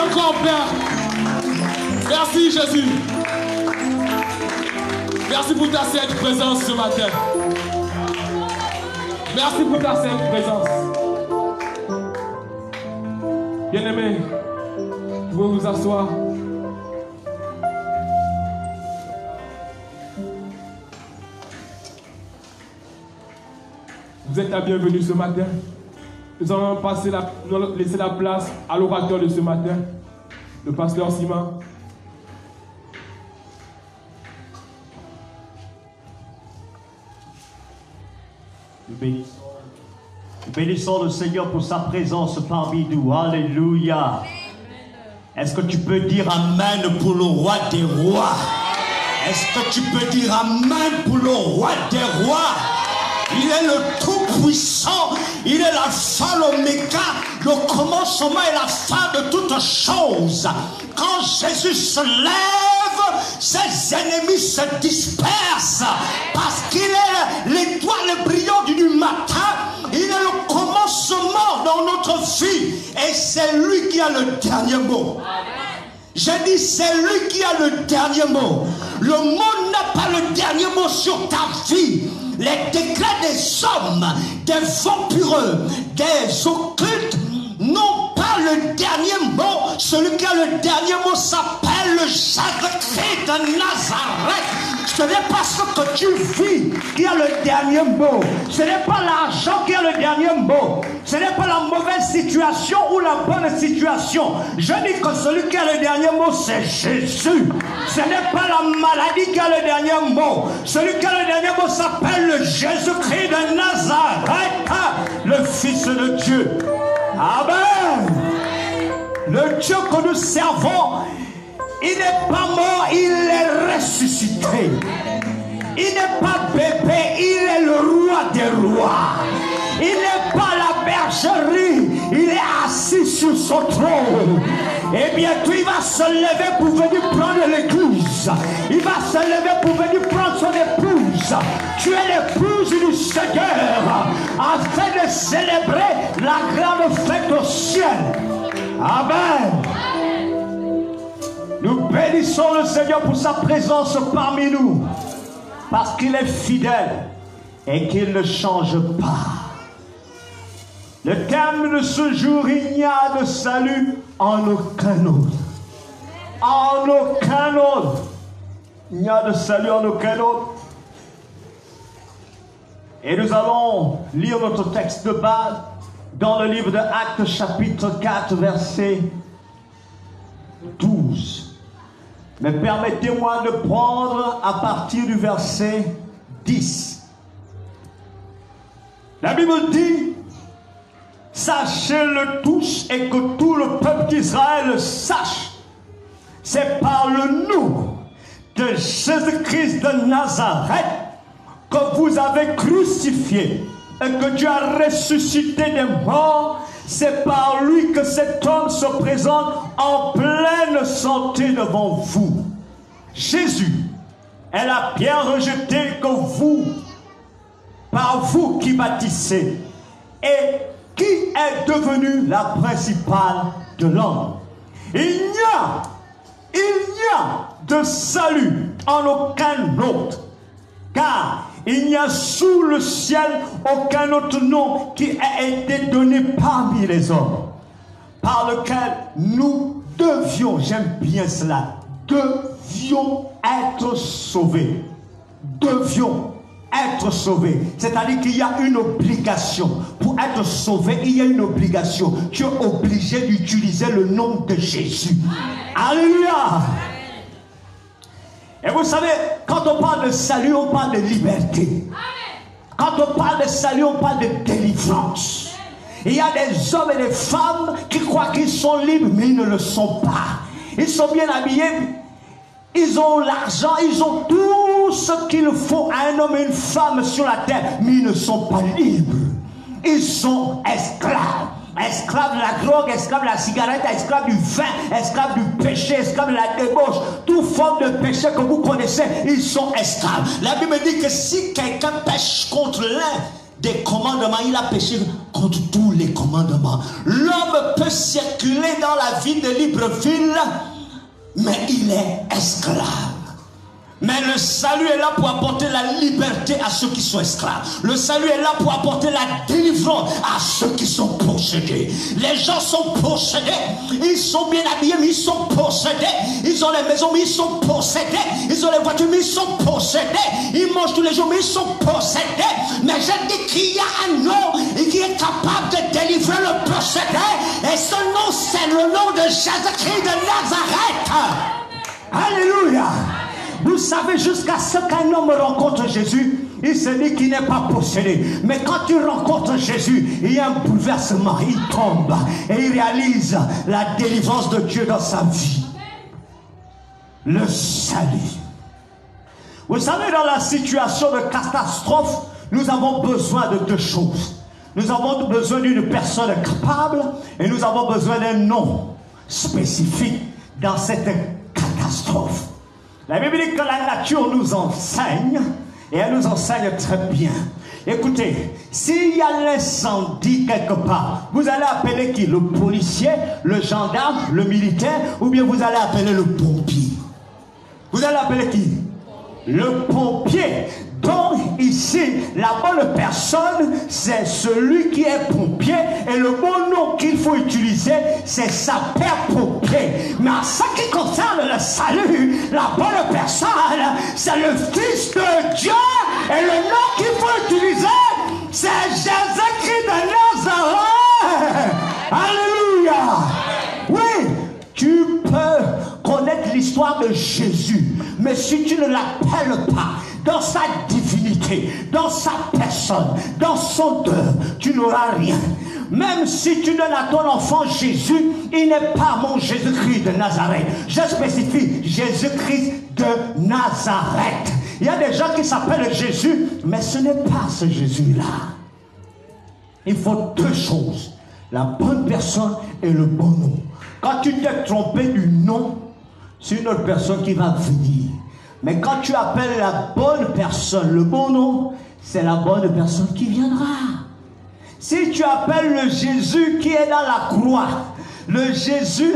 encore, Père. Merci, Jésus. Merci pour ta sainte présence ce matin. Merci pour ta sainte présence. Bien-aimés, vous pouvez vous asseoir. Vous êtes la bienvenue ce matin. Nous allons laisser la place à l'orateur de ce matin, le pasteur Simon. Nous bénissons le Seigneur pour sa présence parmi nous. Alléluia. Est-ce que tu peux dire Amen pour le roi des rois? Est-ce que tu peux dire Amen pour le roi des rois? Il est le Tout-Puissant. Il est l'alpha, l'oméga, le commencement et la fin de toutes choses. Quand Jésus se lève, ses ennemis se dispersent. Parce qu'il est l'étoile brillante du matin. Il est le commencement dans notre vie. Et c'est lui qui a le dernier mot. J'ai dit, c'est lui qui a le dernier mot. Le monde n'a pas le dernier mot sur ta vie. Les décrets des hommes, des vampireux, des occultes n'ont pas le dernier mot. Celui qui a le dernier mot s'appelle Jésus-Christ de Nazareth. Ce n'est pas ce que tu vis qui a le dernier mot. Ce n'est pas l'argent qui a le dernier mot. Ce n'est pas la mauvaise situation ou la bonne situation. Je dis que celui qui a le dernier mot, c'est Jésus. Ce n'est pas la maladie qui a le dernier mot. Celui qui a le dernier mot s'appelle le Jésus-Christ de Nazareth, le Fils de Dieu. Amen. Le Dieu que nous servons, il n'est pas mort, il est ressuscité. Il n'est pas bébé, il est le roi des rois. Il n'est pas la bergerie, il est assis sur son trône. Et bientôt il va se lever pour venir prendre l'église. Il va se lever pour venir prendre son épouse. Tu es l'épouse du Seigneur, afin de célébrer la grande fête au ciel. Amen. Nous bénissons le Seigneur pour sa présence parmi nous, parce qu'il est fidèle et qu'il ne change pas. Le thème de ce jour, il n'y a de salut en aucun autre. En aucun autre. Il n'y a de salut en aucun autre. Et nous allons lire notre texte de base dans le livre de Actes chapitre 4 verset 12. Mais permettez-moi de prendre à partir du verset 10. La Bible dit: sachez-le tous et que tout le peuple d'Israël sache, c'est par le nom de Jésus-Christ de Nazareth que vous avez crucifié et que Dieu a ressuscité des morts. C'est par lui que cet homme se présente en pleine santé devant vous. Jésus est la pierre rejetée que vous, par vous qui bâtissez, et qui est devenue la principale de l'homme. Il n'y a de salut en aucun autre, car il n'y a sous le ciel aucun autre nom qui a été donné parmi les hommes, par lequel nous devions, j'aime bien cela, devions être sauvés. Devions être sauvés. C'est-à-dire qu'il y a une obligation. Pour être sauvé, il y a une obligation. Tu es obligé d'utiliser le nom de Jésus. Alléluia. Et vous savez, quand on parle de salut, on parle de liberté. Quand on parle de salut, on parle de délivrance. Il y a des hommes et des femmes qui croient qu'ils sont libres, mais ils ne le sont pas. Ils sont bien habillés, ils ont l'argent, ils ont tout ce qu'il faut à un homme et une femme sur la terre, mais ils ne sont pas libres. Ils sont esclaves. Esclaves de la drogue, esclaves de la cigarette, esclaves du vin, esclaves du péché, esclaves de la débauche, toute forme de péché que vous connaissez, ils sont esclaves. La Bible dit que si quelqu'un pêche contre l'un, des commandements, il a péché contre tous les commandements. L'homme peut circuler dans la ville de Libreville, mais il est esclave. Mais le salut est là pour apporter la liberté à ceux qui sont esclaves. Le salut est là pour apporter la délivrance à ceux qui sont possédés. Les gens sont possédés. Ils sont bien habillés, mais ils sont possédés. Ils ont les maisons, mais ils sont possédés. Ils ont les voitures, mais ils sont possédés. Ils mangent tous les jours, mais ils sont possédés. Mais je dis qu'il y a un nom qui est capable de délivrer le possédé. Et ce nom, c'est le nom de Jésus-Christ de Nazareth. Alléluia. Vous savez, jusqu'à ce qu'un homme rencontre Jésus, il se dit qu'il n'est pas possédé. Mais quand il rencontre Jésus, il y a un bouleversement. Il tombe et il réalise la délivrance de Dieu dans sa vie. Le salut. Vous savez, dans la situation de catastrophe, nous avons besoin de deux choses. Nous avons besoin d'une personne capable et nous avons besoin d'un nom spécifique dans cette catastrophe. La Bible dit que la nature nous enseigne, et elle nous enseigne très bien. Écoutez, s'il y a l'incendie quelque part, vous allez appeler qui? Le policier, le gendarme, le militaire, ou bien vous allez appeler le pompier? Vous allez appeler qui? Le pompier. Donc ici, la bonne personne, c'est celui qui est pompier, et le bon nom qu'il faut utiliser, c'est sapeur-pompier. Mais en ce qui concerne le salut, la bonne personne, c'est le Fils de Dieu, et le nom qu'il faut utiliser, c'est Jésus-Christ de Nazareth. Alléluia. Oui, tu peux connaître l'histoire de Jésus, mais si tu ne l'appelles pas dans sa divinité, dans sa personne, dans son œuvre, tu n'auras rien. Même si tu donnes à ton enfant Jésus, il n'est pas mon Jésus-Christ de Nazareth. Je spécifie Jésus-Christ de Nazareth. Il y a des gens qui s'appellent Jésus, mais ce n'est pas ce Jésus-là. Il faut deux choses: la bonne personne et le bon nom. Quand tu t'es trompé du nom, c'est une autre personne qui va venir. Mais quand tu appelles la bonne personne, le bon nom, c'est la bonne personne qui viendra. Si tu appelles le Jésus qui est dans la croix, le Jésus,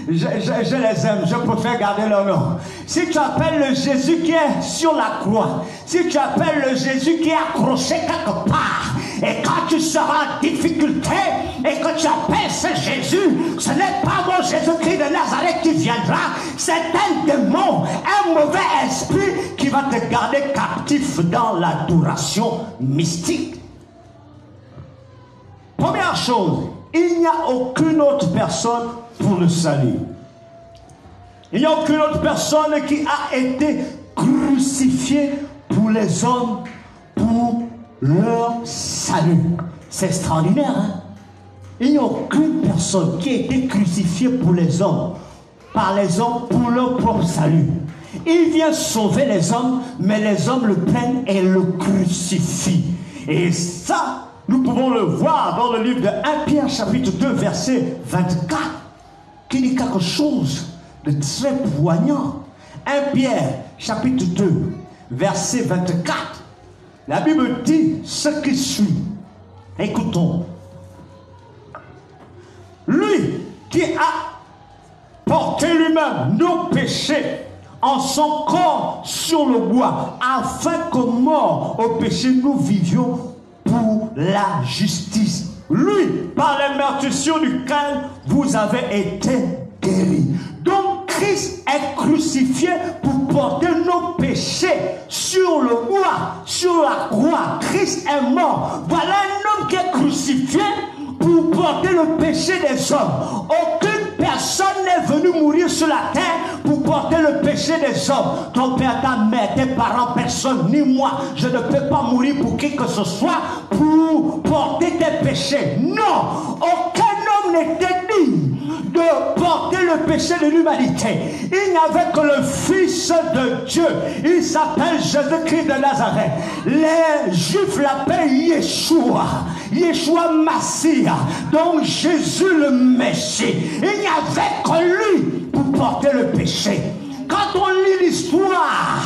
je les aime, je préfère garder leur nom. Si tu appelles le Jésus qui est sur la croix, si tu appelles le Jésus qui est accroché quelque part, et quand tu seras en difficulté, et que tu appelles ce Jésus, ce n'est pas mon Jésus-Christ de Nazareth qui viendra, c'est un démon, un mauvais esprit qui va te garder captif dans l'adoration mystique. Première chose, il n'y a aucune autre personne pour le salut. Il n'y a aucune autre personne qui a été crucifiée pour les hommes, pour leur salut. C'est extraordinaire, hein? Il n'y a aucune personne qui a été crucifiée pour les hommes, par les hommes pour leur propre salut. Il vient sauver les hommes, mais les hommes le prennent et le crucifient. Et ça, nous pouvons le voir dans le livre de 1 Pierre chapitre 2 verset 24, qui dit quelque chose de très poignant. 1 Pierre chapitre 2 verset 24. La Bible dit ce qui suit. Écoutons. Lui qui a porté lui-même nos péchés en son corps sur le bois, afin que mort au péché nous vivions pour la justice. Lui, par les meurtrissures duquel vous avez été guéris. Donc Christ est crucifié pour porter nos péchés sur le bois, sur la croix. Christ est mort. Voilà un homme qui est crucifié pour porter le péché des hommes. Aucune personne n'est venue mourir sur la terre pour porter le péché des hommes. Ton père, ta mère, tes parents, personne, ni moi. Je ne peux pas mourir pour qui que ce soit pour porter tes péchés. Non, aucun homme n'était digne de porter le péché de l'humanité. Il n'y avait que le Fils de Dieu. Il s'appelle Jésus-Christ de Nazareth. Les Juifs l'appellent Yeshua. Yeshua Massia. Donc Jésus le Messie. Il n'y avait que lui pour porter le péché. Quand on lit l'histoire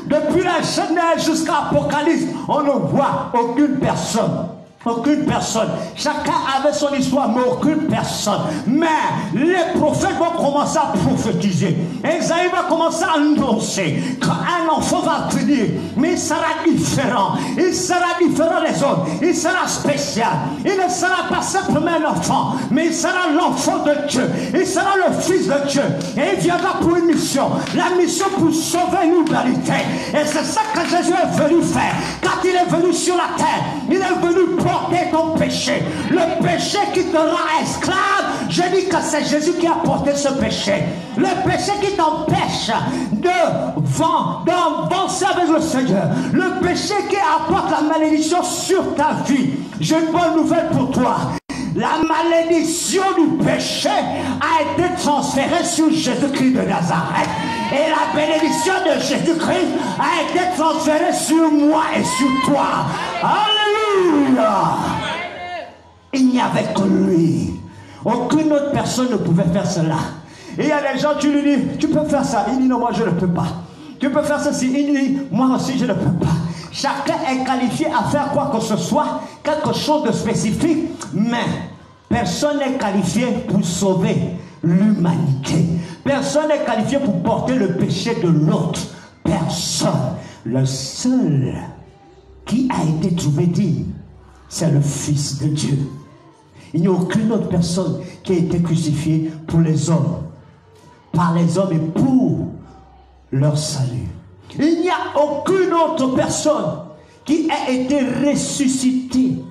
Depuis la Genèse jusqu'à l'Apocalypse, on ne voit aucune personne. Aucune personne. Chacun avait son histoire, mais aucune personne. Mais les prophètes vont commencer à prophétiser. Esaïe va commencer à annoncer qu'un enfant va venir, mais il sera différent. Il sera différent des autres. Il sera spécial. Il ne sera pas simplement un enfant, mais il sera l'enfant de Dieu. Il sera le fils de Dieu. Et il viendra pour une mission. La mission pour sauver l'humanité. Et c'est ça que Jésus est venu faire. Quand il est venu sur la terre, il est venu porter ton péché. Le péché qui te rend esclave, je dis que c'est Jésus qui a porté ce péché. Le péché qui t'empêche d'avancer avec le Seigneur. Le péché qui apporte la malédiction sur ta vie. J'ai une bonne nouvelle pour toi. La malédiction du péché a été transférée sur Jésus-Christ de Nazareth. Et la bénédiction de Jésus-Christ a été transférée sur moi et sur toi. Alléluia! Il n'y avait que lui. Aucune autre personne ne pouvait faire cela. Et il y a des gens, tu lui dis, tu peux faire ça. Il dit, non, moi je ne peux pas. Tu peux faire ceci. Il dit, moi aussi je ne peux pas. Chacun est qualifié à faire quoi que ce soit, quelque chose de spécifique, mais personne n'est qualifié pour sauver l'humanité. Personne n'est qualifié pour porter le péché de l'autre. Personne. Le seul qui a été trouvé digne, c'est le Fils de Dieu. Il n'y a aucune autre personne qui a été crucifiée pour les hommes, par les hommes et pour leur salut. Il n'y a aucune autre personne qui a été ressuscitée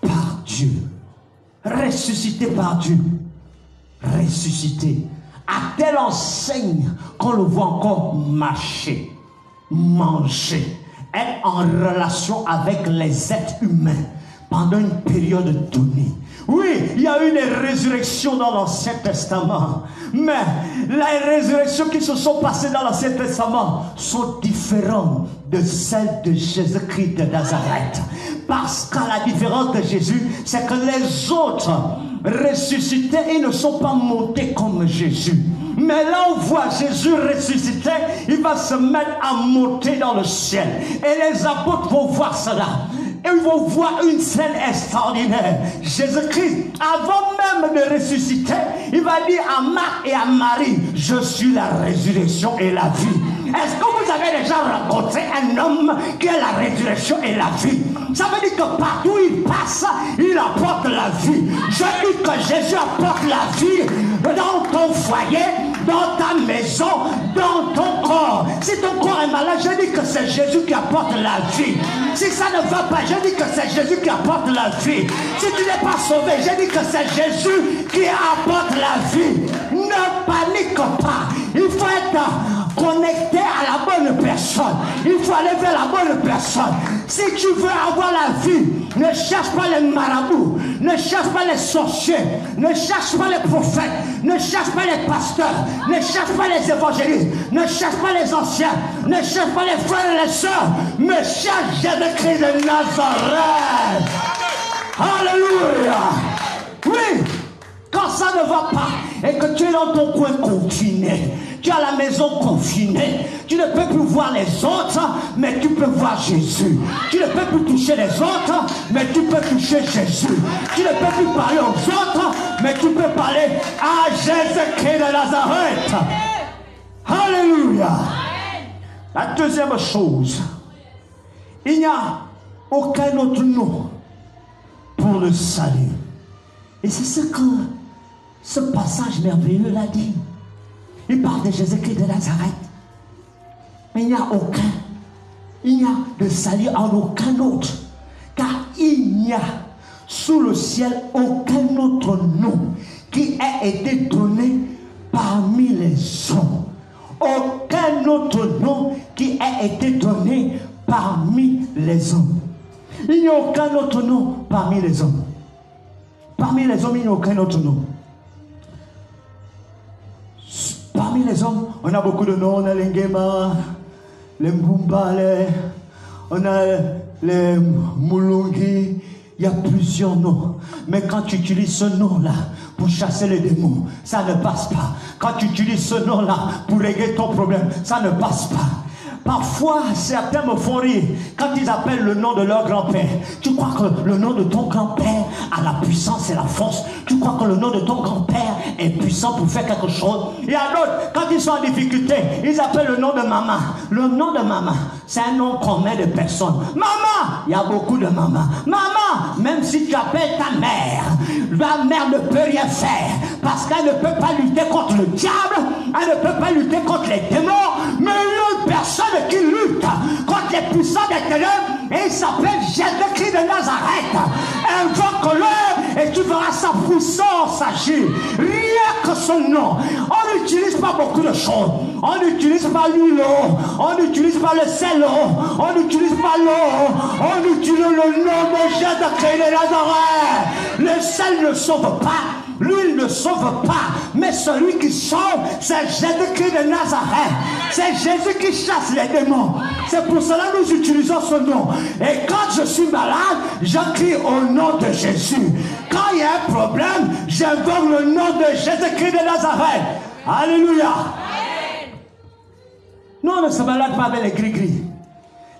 par Dieu. Ressuscitée par Dieu. Ressuscitée. À telle enseigne qu'on le voit encore marcher, manger, être en relation avec les êtres humains pendant une période donnée. Oui, il y a eu des résurrections dans l'Ancien Testament, mais les résurrections qui se sont passées dans l'Ancien Testament sont différentes de celles de Jésus-Christ de Nazareth. Parce que la différence de Jésus, c'est que les autres ressuscités, ils ne sont pas montés comme Jésus. Mais là on voit Jésus ressuscité, il va se mettre à monter dans le ciel. Et les apôtres vont voir cela. Et ils vont voir une scène extraordinaire. Jésus-Christ, avant même de ressusciter, il va dire à Marc et à Marie, je suis la résurrection et la vie. Est-ce que vous avez déjà rencontré un homme qui est la résurrection et la vie? Ça veut dire que partout où il passe, il apporte la vie. Je dis que Jésus apporte la vie dans ton foyer, dans ta maison, dans ton corps. Si ton corps est malade, je dis que c'est Jésus qui apporte la vie. Si ça ne va pas, je dis que c'est Jésus qui apporte la vie. Si tu n'es pas sauvé, je dis que c'est Jésus qui apporte la vie. Ne panique pas. Il faut être connecté à la bonne personne. Il faut aller vers la bonne personne. Si tu veux avoir la vie, ne cherche pas les marabouts, ne cherche pas les sorciers, ne cherche pas les prophètes, ne cherche pas les pasteurs, ne cherche pas les évangélistes, ne cherche pas les anciens, ne cherche pas les frères et les sœurs, mais cherche Jésus-Christ de Nazareth. Alléluia. Oui, quand ça ne va pas et que tu es dans ton coin confiné, tu es à la maison confinée, tu ne peux plus voir les autres, mais tu peux voir Jésus. Tu ne peux plus toucher les autres, mais tu peux toucher Jésus. Tu ne peux plus parler aux autres, mais tu peux parler à Jésus-Christ de Nazareth. Alléluia. La deuxième chose, il n'y a aucun autre nom pour le salut. Et c'est ce que ce passage merveilleux l'a dit. Il parle de Jésus-Christ de Nazareth. Mais il n'y a de salut en aucun autre. Car il n'y a sous le ciel aucun autre nom qui ait été donné parmi les hommes. Aucun autre nom qui ait été donné parmi les hommes. Il n'y a aucun autre nom parmi les hommes. Parmi les hommes, il n'y a aucun autre nom. Parmi les hommes, on a beaucoup de noms. On a les Ngema, les Mbumba, on a les Mulungi. Il y a plusieurs noms. Mais quand tu utilises ce nom-là pour chasser les démons, ça ne passe pas. Quand tu utilises ce nom-là pour régler ton problème, ça ne passe pas. Parfois, certains me font rire quand ils appellent le nom de leur grand-père. Tu crois que le nom de ton grand-père a la puissance et la force? Tu crois que le nom de ton grand-père est puissant pour faire quelque chose? Il y a d'autres, quand ils sont en difficulté, ils appellent le nom de maman. Le nom de maman, c'est un nom commun de personnes. Maman, il y a beaucoup de mamans. Maman, même si tu appelles ta mère, la mère ne peut rien faire parce qu'elle ne peut pas lutter contre le diable, elle ne peut pas lutter contre les démons, mais une personne qui lutte contre les puissants des ténèbres, et il s'appelle Jésus-Christ de Nazareth. Invoque-le et tu verras sa puissance agir. Rien que son nom. On n'utilise pas beaucoup de choses. On n'utilise pas l'huile, on n'utilise pas le sel, on n'utilise pas l'eau, on utilise le nom de Jésus-Christ de Nazareth. Le sel ne sauve pas. L'huile ne sauve pas, mais celui qui sauve, c'est Jésus-Christ de Nazareth. C'est Jésus qui chasse les démons. C'est pour cela que nous utilisons ce nom. Et quand je suis malade, je crie au nom de Jésus. Quand il y a un problème, j'invoque le nom de Jésus-Christ de Nazareth. Alléluia. Nous, on ne se balade pas avec les gris-gris.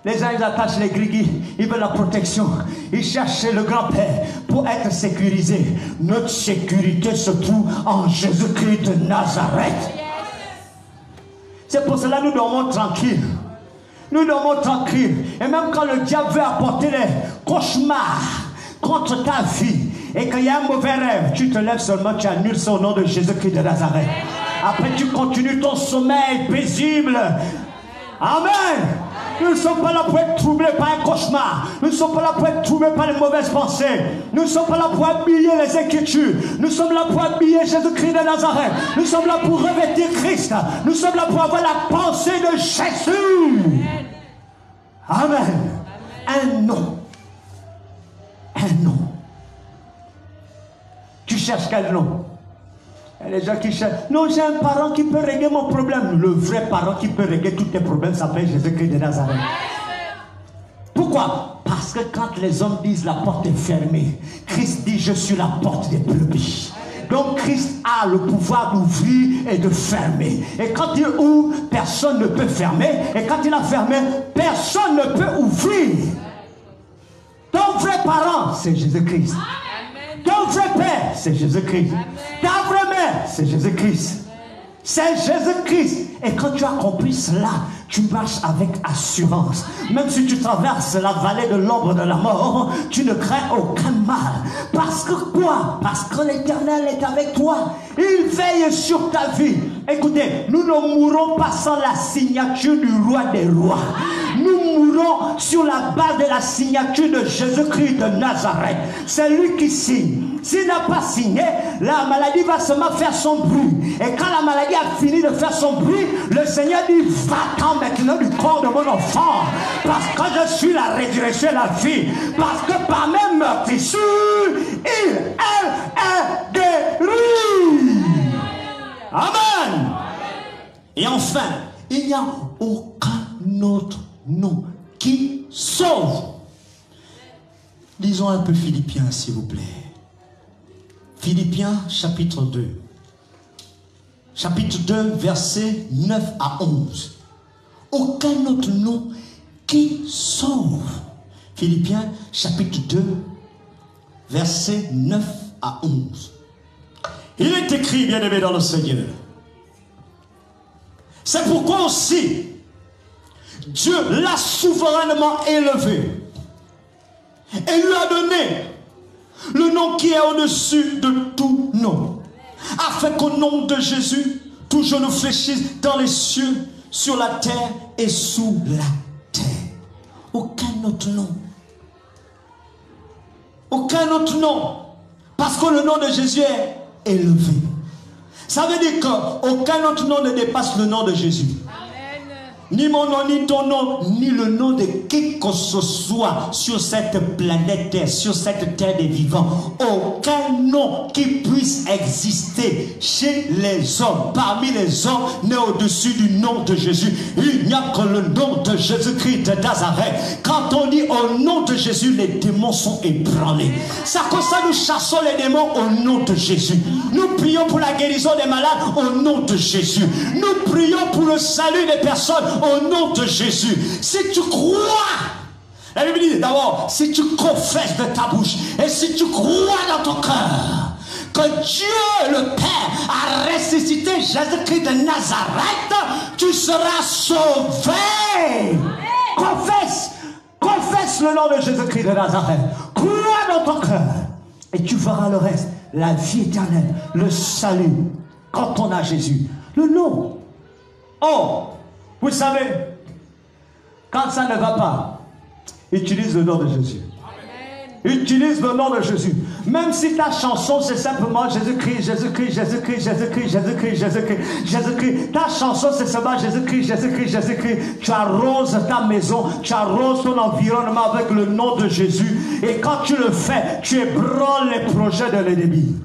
Les gens, ils attachent les gris-gris, ils veulent la protection. Ils cherchent le grand-père pour être sécurisés. Notre sécurité se trouve en Jésus-Christ de Nazareth. C'est pour cela que nous dormons tranquilles. Nous dormons tranquilles. Et même quand le diable veut apporter des cauchemars contre ta vie, et qu'il y a un mauvais rêve, tu te lèves seulement, tu annules ça au nom de Jésus-Christ de Nazareth. Après, tu continues ton sommeil paisible. Amen. Nous ne sommes pas là pour être troublés par un cauchemar. Nous ne sommes pas là pour être troublés par les mauvaises pensées. Nous ne sommes pas là pour habiller les inquiétudes. Nous sommes là pour habiller Jésus-Christ de Nazareth. Nous sommes là pour revêtir Christ. Nous sommes là pour avoir la pensée de Jésus. Amen. Un nom. Un nom. Tu cherches quel nom? Il y a des gens qui cherchent. Non, j'ai un parent qui peut régler mon problème. Le vrai parent qui peut régler tous tes problèmes s'appelle Jésus-Christ de Nazareth. Pourquoi? Parce que quand les hommes disent la porte est fermée, Christ dit je suis la porte des brebis. Donc Christ a le pouvoir d'ouvrir et de fermer. Et quand il ouvre, personne ne peut fermer. Et quand il a fermé, personne ne peut ouvrir. Ton vrai parent, c'est Jésus-Christ. Ton vrai père, c'est Jésus-Christ. Ta vraie mère, c'est Jésus-Christ. C'est Jésus-Christ. Et quand tu as compris cela, tu marches avec assurance. Même si tu traverses la vallée de l'ombre de la mort, tu ne crains aucun mal. Parce que quoi? Parce que l'Éternel est avec toi. Il veille sur ta vie. Écoutez, nous ne mourrons pas sans la signature du roi des rois. Nous mourons sur la base de la signature de Jésus-Christ de Nazareth. C'est lui qui signe. S'il n'a pas signé, la maladie va seulement faire son bruit. Et quand la maladie a fini de faire son bruit, le Seigneur dit, va-t'en maintenant du corps de mon enfant. Parce que je suis la résurrection et la vie. Parce que par mes meurtrissures, il est guéri. Amen. Et enfin, il n'y a aucun autre nom qui sauve. Lisons un peu Philippiens, s'il vous plaît. Philippiens, chapitre 2. Chapitre 2, versets 9 à 11. Aucun autre nom qui sauve. Philippiens, chapitre 2, versets 9 à 11. Il est écrit, bien-aimé dans le Seigneur. C'est pourquoi aussi, Dieu l'a souverainement élevé et lui a donné le nom qui est au-dessus de tout nom, afin qu'au nom de Jésus, tout genou fléchisse dans les cieux, sur la terre et sous la terre. Aucun autre nom. Aucun autre nom. Parce que le nom de Jésus est élevé. Ça veut dire qu'aucun autre nom ne dépasse le nom de Jésus. Ni mon nom, ni ton nom, ni le nom de qui que ce soit sur cette planète Terre, sur cette terre des vivants. Aucun nom qui puisse exister chez les hommes, parmi les hommes, n'est au-dessus du nom de Jésus. Il n'y a que le nom de Jésus-Christ de Nazareth. Quand on dit au nom de Jésus, les démons sont ébranlés. C'est comme ça nous chassons les démons au nom de Jésus. Nous prions pour la guérison des malades au nom de Jésus. Nous prions pour le salut des personnes au nom de Jésus. Si tu crois, la Bible dit d'abord, si tu confesses de ta bouche et si tu crois dans ton cœur que Dieu le Père a ressuscité Jésus-Christ de Nazareth, tu seras sauvé. Confesse le nom de Jésus-Christ de Nazareth. Crois dans ton cœur et tu verras le reste. La vie éternelle, le salut, quand on a Jésus. Le nom. Oh, vous savez, quand ça ne va pas, utilise le nom de Jésus. Utilise le nom de Jésus. Même si ta chanson c'est simplement Jésus-Christ, Jésus-Christ, Jésus-Christ, Jésus-Christ, Jésus-Christ, Jésus-Christ, Jésus-Christ. Ta chanson c'est seulement Jésus-Christ, Jésus-Christ, Jésus-Christ. Tu arroses ta maison, tu arroses ton environnement avec le nom de Jésus. Et quand tu le fais, tu ébranles les projets de l'ennemi.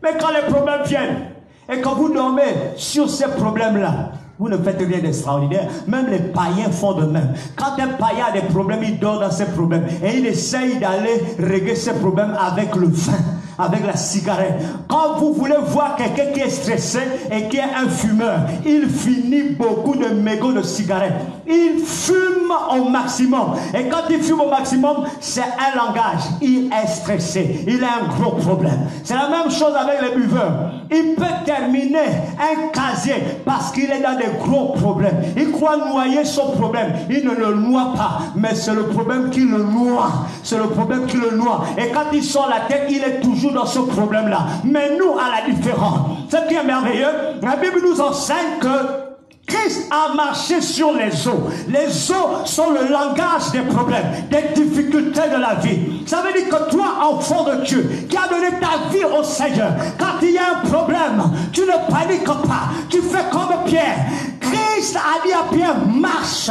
Mais quand les problèmes viennent, et quand vous dormez sur ces problèmes-là, vous ne faites rien d'extraordinaire. Même les païens font de même. Quand un païen a des problèmes, il dort dans ses problèmes. Et il essaye d'aller régler ses problèmes avec le vin, avec la cigarette. Quand vous voulez voir quelqu'un qui est stressé et qui est un fumeur, il finit beaucoup de mégots de cigarettes. Il fume au maximum. Et quand il fume au maximum, c'est un langage. Il est stressé. Il a un gros problème. C'est la même chose avec les buveurs. Il peut terminer un casier parce qu'il est dans des gros problèmes. Il croit noyer son problème. Il ne le noie pas. Mais c'est le problème qui le noie. C'est le problème qui le noie. Et quand il sort la tête, il est toujours dans ce problème-là. Mais nous, à la différence, ce qui est merveilleux, la Bible nous enseigne que Christ a marché sur les eaux. Les eaux sont le langage des problèmes, des difficultés de la vie. Ça veut dire que toi, enfant de Dieu, qui a donné ta vie au Seigneur, quand il y a un problème, tu ne paniques pas. Tu fais comme Pierre. Christ a dit à Pierre, marche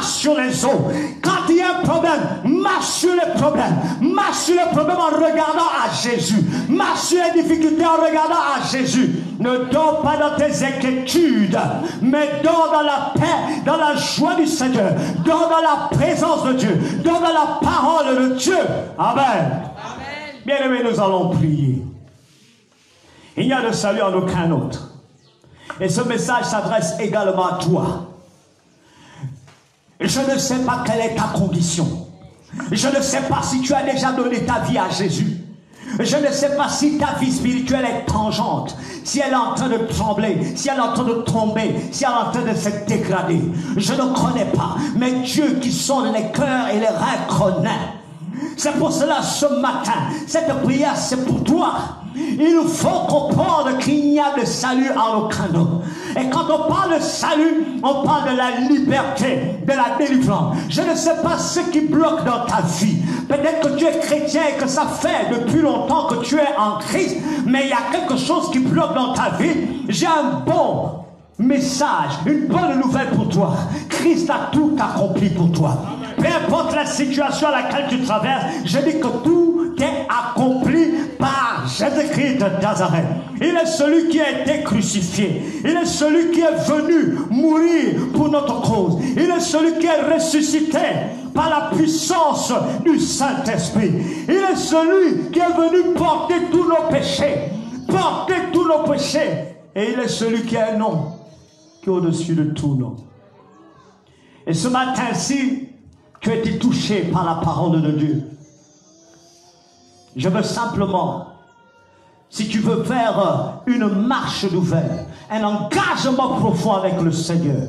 sur les eaux. Quand il y a un problème, marche sur les problèmes. Marche sur les problèmes en regardant à Jésus. Marche sur les difficultés en regardant à Jésus. Ne dors pas dans tes inquiétudes, mais dors dans la paix, dans la joie du Seigneur. Dors dans la présence de Dieu. Dors dans la parole de Dieu. Amen. Bien-aimés, nous allons prier. Il n'y a de salut en aucun autre. Et ce message s'adresse également à toi. Je ne sais pas quelle est ta condition. Je ne sais pas si tu as déjà donné ta vie à Jésus. Je ne sais pas si ta vie spirituelle est tangente, si elle est en train de trembler, si elle est en train de tomber, si elle est en train de se dégrader. Je ne connais pas, mais Dieu qui sonde les cœurs et les reins connaît. C'est pour cela ce matin, cette prière c'est pour toi. Il faut comprendre qu'il n'y a de salut en aucun autre. Et quand on parle de salut, on parle de la liberté, de la délivrance. Je ne sais pas ce qui bloque dans ta vie. Peut-être que tu es chrétien et que ça fait depuis longtemps que tu es en Christ, mais il y a quelque chose qui bloque dans ta vie. J'ai un bon message, une bonne nouvelle pour toi. Christ a tout accompli pour toi. Peu importe la situation à laquelle tu traverses, je dis que tout est accompli par Jésus-Christ de Nazareth. Il est celui qui a été crucifié. Il est celui qui est venu mourir pour notre cause. Il est celui qui est ressuscité par la puissance du Saint-Esprit. Il est celui qui est venu porter tous nos péchés. Porter tous nos péchés. Et il est celui qui a un nom qui est au-dessus de tout nom. Et ce matin-ci, tu as été touché par la parole de Dieu. Je veux simplement, si tu veux faire une marche nouvelle, un engagement profond avec le Seigneur,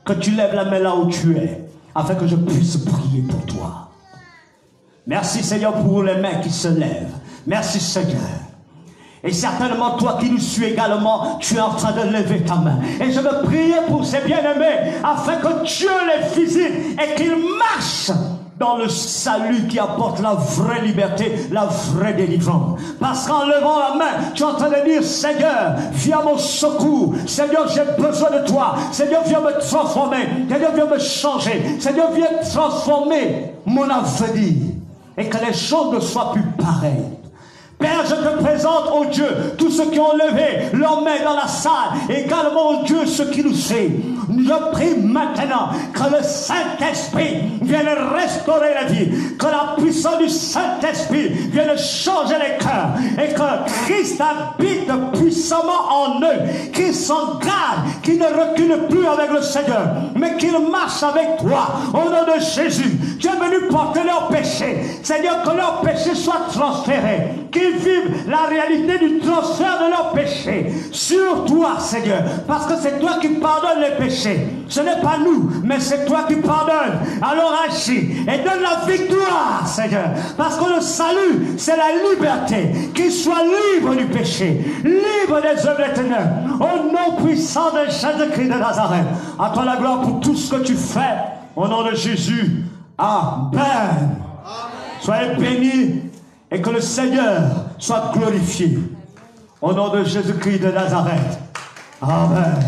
que tu lèves la main là où tu es, afin que je puisse prier pour toi. Merci Seigneur pour les mains qui se lèvent. Merci Seigneur. Et certainement toi qui nous suis également, tu es en train de lever ta main. Et je veux prier pour ces bien-aimés afin que Dieu les visite et qu'ils marchent dans le salut qui apporte la vraie liberté, la vraie délivrance. Parce qu'en levant la main, tu es en train de dire, Seigneur, viens mon secours. Seigneur, j'ai besoin de toi. Seigneur, viens me transformer. Seigneur, viens me changer. Seigneur, viens transformer mon avenir. Et que les choses ne soient plus pareilles. Père, je te présente, Dieu, tous ceux qui ont levé leurs mains dans la salle, également, Dieu, ceux qui nous suivent. Je prie maintenant que le Saint-Esprit vienne restaurer la vie, que la puissance du Saint-Esprit vienne changer les cœurs et que Christ habite puissamment en eux, qu'ils s'engagent, qu'ils ne reculent plus avec le Seigneur, mais qu'ils marchent avec toi. Au nom de Jésus, tu es venu porter leurs péchés. Seigneur, que leurs péchés soient transférés, qu'ils vivent la réalité du transfert de leurs péchés sur toi, Seigneur, parce que c'est toi qui pardonnes les péchés. Ce n'est pas nous, mais c'est toi qui pardonnes. Alors agis et donne la victoire, Seigneur, parce que le salut, c'est la liberté. Qu'ils soient libres du péché, libres des œuvres des ténèbres. Au nom puissant de Jésus-Christ de Nazareth, à toi la gloire pour tout ce que tu fais. Au nom de Jésus, Amen. Soyez bénis et que le Seigneur soit glorifié. Au nom de Jésus-Christ de Nazareth. Amen.